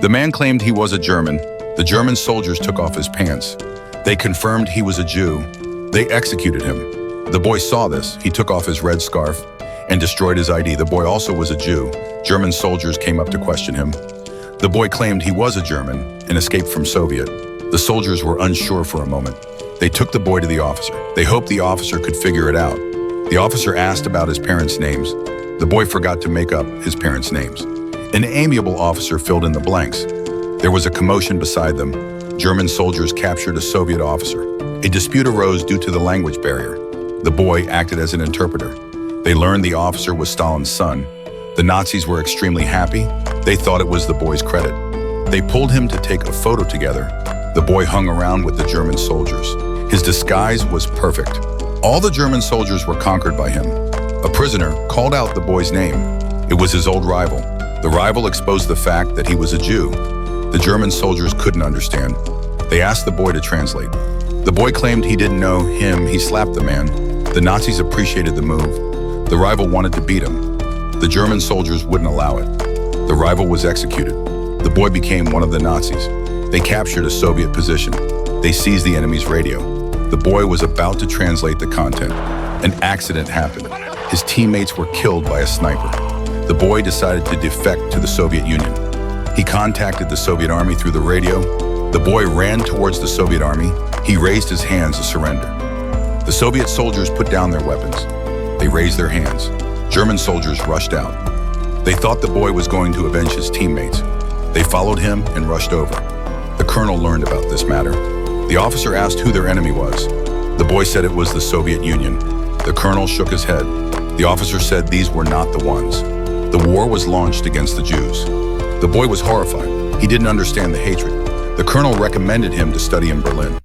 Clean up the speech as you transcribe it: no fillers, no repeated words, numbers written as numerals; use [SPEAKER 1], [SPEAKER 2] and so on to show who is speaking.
[SPEAKER 1] The man claimed he was a German. The German soldiers took off his pants. They confirmed he was a Jew. They executed him. The boy saw this. He took off his red scarf and destroyed his ID. The boy also was a Jew. German soldiers came up to question him. The boy claimed he was a German and escaped from Soviet. The soldiers were unsure for a moment. They took the boy to the officer. They hoped the officer could figure it out. The officer asked about his parents' names. The boy forgot to make up his parents' names. An amiable officer filled in the blanks. There was a commotion beside them. German soldiers captured a Soviet officer. A dispute arose due to the language barrier. The boy acted as an interpreter. They learned the officer was Stalin's son. The Nazis were extremely happy. They thought it was the boy's credit. They pulled him to take a photo together. The boy hung around with the German soldiers. His disguise was perfect. All the German soldiers were conquered by him. A prisoner called out the boy's name. It was his old rival. The rival exposed the fact that he was a Jew. The German soldiers couldn't understand. They asked the boy to translate. The boy claimed he didn't know him. He slapped the man. The Nazis appreciated the move. The rival wanted to beat him. The German soldiers wouldn't allow it. The rival was executed. The boy became one of the Nazis. They captured a Soviet position. They seized the enemy's radio. The boy was about to translate the content. An accident happened. His teammates were killed by a sniper. The boy decided to defect to the Soviet Union. He contacted the Soviet army through the radio. The boy ran towards the Soviet army. He raised his hands to surrender. The Soviet soldiers put down their weapons. They raised their hands. German soldiers rushed out. They thought the boy was going to avenge his teammates. They followed him and rushed over. The colonel learned about this matter. The officer asked who their enemy was. The boy said it was the Soviet Union. The colonel shook his head. The officer said these were not the ones. The war was launched against the Jews. The boy was horrified. He didn't understand the hatred. The colonel recommended him to study in Berlin.